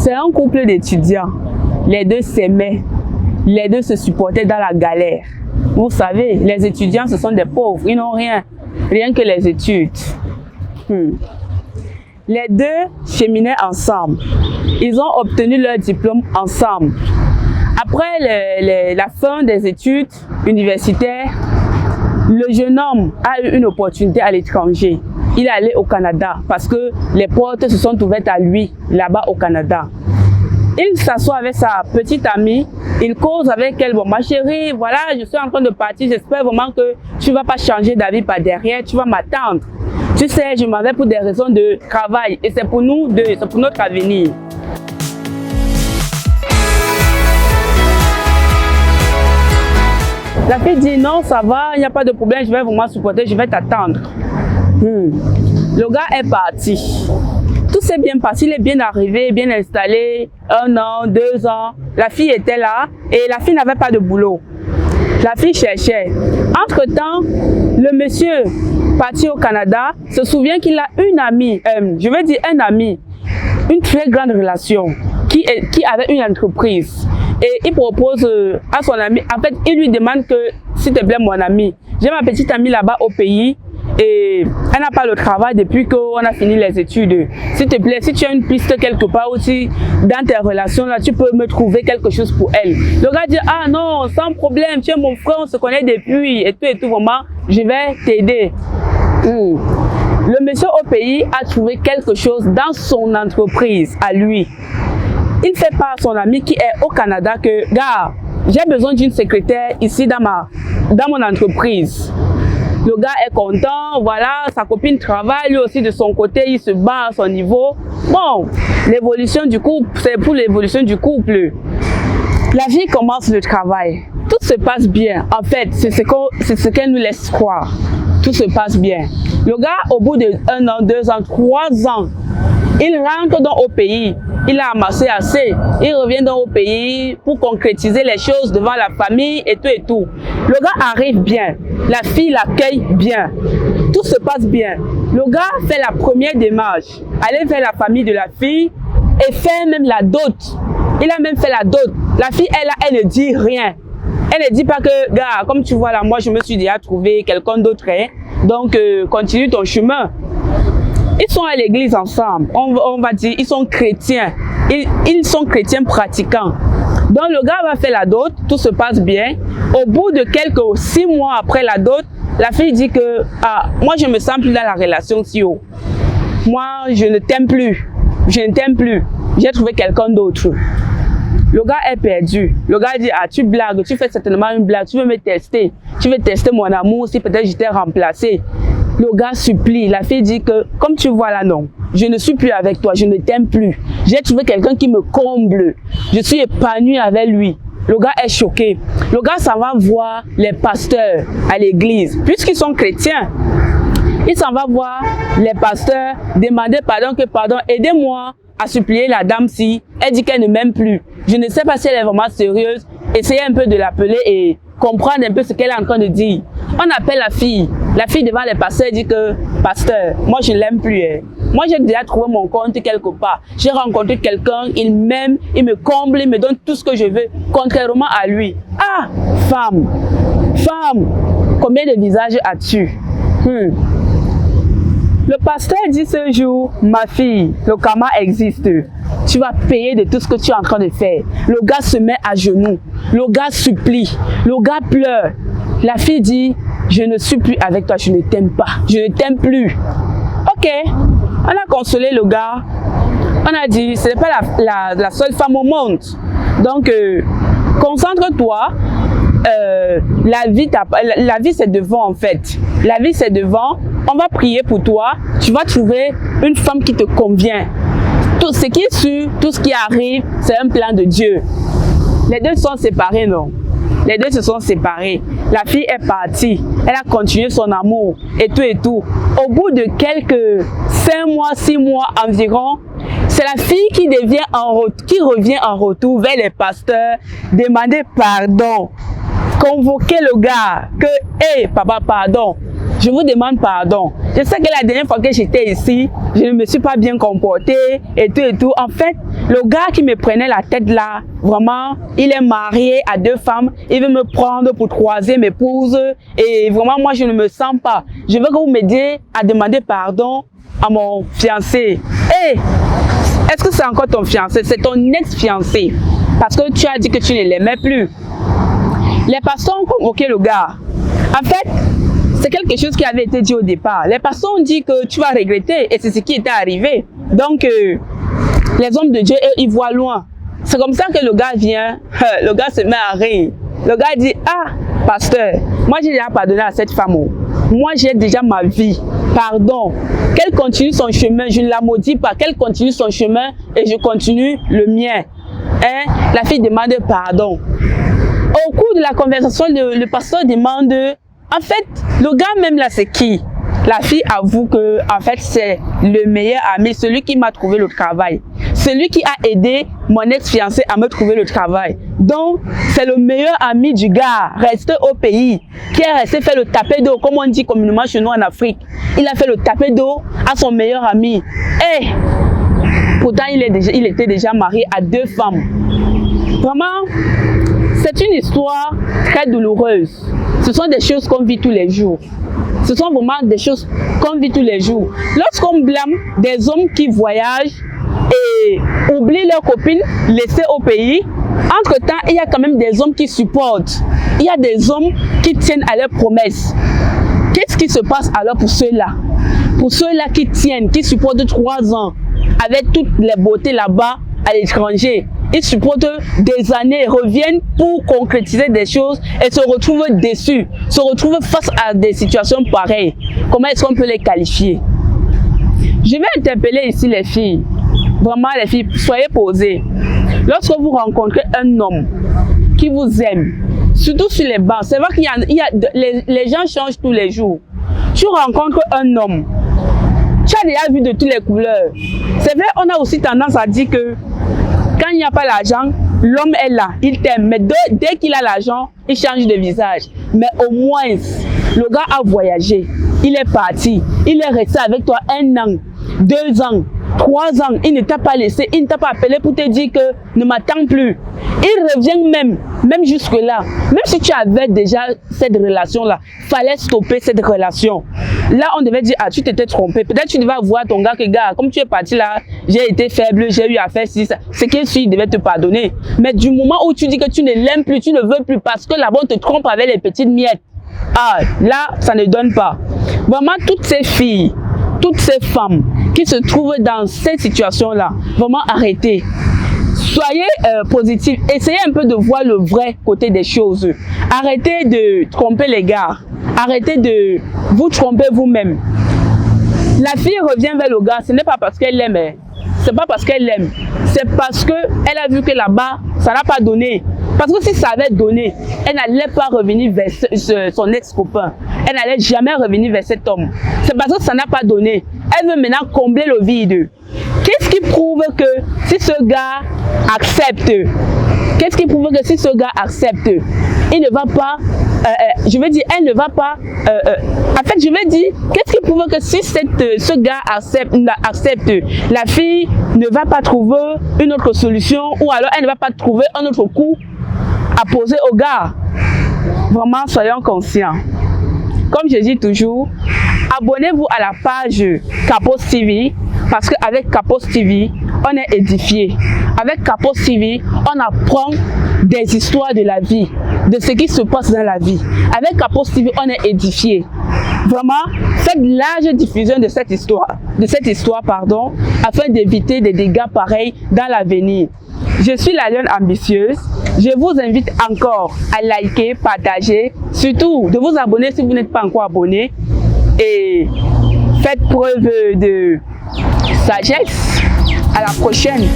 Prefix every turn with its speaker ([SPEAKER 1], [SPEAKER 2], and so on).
[SPEAKER 1] C'est un couple d'étudiants. Les deux s'aimaient. Les deux se supportaient dans la galère. Vous savez, les étudiants, ce sont des pauvres. Ils n'ont rien. Rien que les études. Les deux cheminaient ensemble. Ils ont obtenu leur diplôme ensemble. Après la fin des études universitaires, le jeune homme a eu une opportunité à l'étranger. Il est allé au Canada parce que les portes se sont ouvertes à lui là-bas au Canada. Il s'assoit avec sa petite amie, il cause avec elle. Bon, ma chérie, voilà, je suis en train de partir, j'espère vraiment que tu ne vas pas changer d'avis par derrière, tu vas m'attendre. Tu sais, je m'en vais pour des raisons de travail et c'est pour nous deux, c'est pour notre avenir. La fille dit non, ça va, il n'y a pas de problème, je vais vraiment supporter, je vais t'attendre. Le gars est parti. Tout s'est bien passé, il est bien arrivé, bien installé, 1 an, 2 ans. La fille était là et la fille n'avait pas de boulot. La fille cherchait. Entre-temps, le monsieur parti au Canada se souvient qu'il a une amie, je veux dire un ami, une très grande relation, qui avait une entreprise. Et il propose à son ami, en fait, il lui demande que, s'il te plaît mon ami, j'ai ma petite amie là-bas au pays et elle n'a pas le travail depuis qu'on a fini les études. S'il te plaît, si tu as une piste quelque part aussi dans tes relations là, tu peux me trouver quelque chose pour elle. Le gars dit, ah non, sans problème, tu es mon frère, on se connaît depuis et tout, vraiment, je vais t'aider. Le monsieur au pays a trouvé quelque chose dans son entreprise à lui. Il fait part à son ami qui est au Canada que, gars, j'ai besoin d'une secrétaire ici dans mon entreprise. Le gars est content, voilà, sa copine travaille, lui aussi de son côté, il se bat à son niveau. Bon, l'évolution du couple, c'est pour l'évolution du couple. La vie commence le travail. Tout se passe bien. En fait, c'est ce qu'elle nous laisse croire. Tout se passe bien. Le gars, au bout de 1 an, 2 ans, 3 ans, il rentre donc au pays, il a amassé assez, il revient donc au pays pour concrétiser les choses devant la famille et tout. Le gars arrive bien, la fille l'accueille bien, tout se passe bien. Le gars fait la première démarche, aller vers la famille de la fille et fait même la dot. Il a même fait la dot. La fille, elle ne dit rien. Elle ne dit pas que, gars, comme tu vois là, moi je me suis déjà trouvé quelqu'un d'autre, hein, donc continue ton chemin. Ils sont à l'église ensemble, on va dire, ils sont chrétiens, ils sont chrétiens pratiquants. Donc le gars va faire la dot, tout se passe bien. Au bout de 6 mois après la dot, la fille dit que, ah, moi je me sens plus dans la relation si haut. Moi je ne t'aime plus, j'ai trouvé quelqu'un d'autre. Le gars est perdu. Le gars dit, ah tu blagues, tu fais certainement une blague, tu veux me tester, tu veux tester mon amour si peut-être je t'ai remplacé. Le gars supplie, la fille dit que, comme tu vois là, non, je ne suis plus avec toi, je ne t'aime plus. J'ai trouvé quelqu'un qui me comble, je suis épanouie avec lui. Le gars est choqué. Le gars s'en va voir les pasteurs à l'église, puisqu'ils sont chrétiens. Il s'en va voir les pasteurs, demander pardon, aidez-moi à supplier la dame-ci. Elle dit qu'elle ne m'aime plus. Je ne sais pas si elle est vraiment sérieuse. Essayez un peu de l'appeler et comprendre un peu ce qu'elle est en train de dire. On appelle la fille. La fille devant les pasteurs dit que, pasteur, moi je ne l'aime plus. Hein. Moi j'ai déjà trouvé mon compte quelque part. J'ai rencontré quelqu'un, il m'aime, il me comble, il me donne tout ce que je veux, contrairement à lui. Ah, femme, combien de visages as-tu? Le pasteur dit ce jour, ma fille, le karma existe. Tu vas payer de tout ce que tu es en train de faire. Le gars se met à genoux. Le gars supplie. Le gars pleure. La fille dit, je ne suis plus avec toi, je ne t'aime pas. Je ne t'aime plus. Ok, on a consolé le gars. On a dit, ce n'est pas la seule femme au monde. Donc, concentre-toi. La vie c'est devant en fait. La vie c'est devant. On va prier pour toi. Tu vas trouver une femme qui te convient. Tout ce qui est sûr, tout ce qui arrive, c'est un plan de Dieu. Les deux sont séparés, non? Les deux se sont séparés. La fille est partie. Elle a continué son amour et tout. Au bout de quelques 5 mois, 6 mois environ, c'est la fille qui revient en retour vers les pasteurs, demander pardon. Convoquer le gars que, hé, papa, pardon, je vous demande pardon. Je sais que la dernière fois que j'étais ici, je ne me suis pas bien comportée et tout et tout. En fait, le gars qui me prenait la tête là, vraiment, il est marié à 2 femmes. Il veut me prendre pour 3e épouse. Et vraiment, moi, je ne me sens pas. Je veux que vous m'aidiez à demander pardon à mon fiancé. Hey, est-ce que c'est encore ton fiancé? C'est ton ex-fiancé. Parce que tu as dit que tu ne l'aimais plus. Les pasteurs ont convoqué le gars. En fait, c'est quelque chose qui avait été dit au départ. Les pasteurs ont dit que tu vas regretter et c'est ce qui était arrivé. Donc, les hommes de Dieu, ils voient loin. C'est comme ça que le gars vient, le gars se met à rire. Le gars dit, ah, pasteur, moi j'ai déjà pardonné à cette femme. Moi j'ai déjà ma vie. Pardon. Qu'elle continue son chemin, je ne la maudis pas. Qu'elle continue son chemin et je continue le mien. Hein? La fille demande pardon. Au cours de la conversation, le pasteur demande, en fait, le gars même là, c'est qui? La fille avoue que, en fait, c'est le meilleur ami, celui qui m'a trouvé le travail. Celui qui a aidé mon ex-fiancé à me trouver le travail. Donc, c'est le meilleur ami du gars, resté au pays, qui est resté faire le tapé d'eau, comme on dit communément chez nous en Afrique. Il a fait le tapé d'eau à son meilleur ami. Et, pourtant, il était déjà marié à 2 femmes. Vraiment, c'est une histoire très douloureuse. Ce sont des choses qu'on vit tous les jours. Ce sont vraiment des choses qu'on vit tous les jours. Lorsqu'on blâme des hommes qui voyagent et oublient leurs copines laissées au pays, entre-temps, il y a quand même des hommes qui supportent. Il y a des hommes qui tiennent à leurs promesses. Qu'est-ce qui se passe alors pour ceux-là? Pour ceux-là qui tiennent, qui supportent 3 ans avec toutes les beautés là-bas à l'étranger. Ils supportent des années, reviennent pour concrétiser des choses et se retrouvent déçus, se retrouvent face à des situations pareilles. Comment est-ce qu'on peut les qualifier? Je vais interpeller ici les filles. Vraiment les filles, soyez posées. Lorsque vous rencontrez un homme qui vous aime, surtout sur les bancs, c'est vrai qu'il y a les gens changent tous les jours. Tu rencontres un homme, tu as déjà vu de toutes les couleurs. C'est vrai, on a aussi tendance à dire que quand il n'y a pas l'argent, l'homme est là, il t'aime. Mais dès qu'il a l'argent, il change de visage. Mais au moins, le gars a voyagé. Il est parti. Il est resté avec toi 1 an, 2 ans, 3 ans. Il ne t'a pas laissé. Il ne t'a pas appelé pour te dire que ne m'attends plus. Il revient même jusque-là. Même si tu avais déjà cette relation-là, fallait stopper cette relation. Là, on devait dire, ah, tu t'étais trompé. Peut-être tu devais voir ton gars que, gars, comme tu es parti là, j'ai été faible, j'ai eu à faire ci, ça. C'est qu'il devait te pardonner. Mais du moment où tu dis que tu ne l'aimes plus, tu ne veux plus parce que là-bas, on te trompe avec les petites miettes. Ah, là, ça ne donne pas. Vraiment, toutes ces filles, toutes ces femmes qui se trouvent dans cette situation-là, vraiment arrêtez. Soyez positifs, essayez un peu de voir le vrai côté des choses. Arrêtez de tromper les gars, arrêtez de vous tromper vous-même. La fille revient vers le gars, ce n'est pas parce qu'elle l'aime, c'est pas parce qu'elle l'aime, c'est parce qu'elle a vu que là-bas, ça n'a pas donné. Parce que si ça avait donné, elle n'allait pas revenir vers son ex-copain. Elle n'allait jamais revenir vers cet homme. C'est parce que ça n'a pas donné. Elle veut maintenant combler le vide. Qu'est-ce qui prouve que si ce gars accepte, il ne va pas, elle ne va pas, qu'est-ce qui prouve que si ce gars accepte, la fille ne va pas trouver une autre solution ou alors elle ne va pas trouver un autre coup à poser au gars. Vraiment, soyons conscients. Comme je dis toujours, abonnez-vous à la page Capos TV parce qu'avec Capos TV, on est édifié. Avec Capos TV, on apprend des histoires de la vie, de ce qui se passe dans la vie. Avec Capos TV, on est édifié. Vraiment, faites large diffusion de cette histoire, afin d'éviter des dégâts pareils dans l'avenir. Je suis la lionne ambitieuse. Je vous invite encore à liker, partager, surtout de vous abonner si vous n'êtes pas encore abonné. Et faites preuve de sagesse. À la prochaine.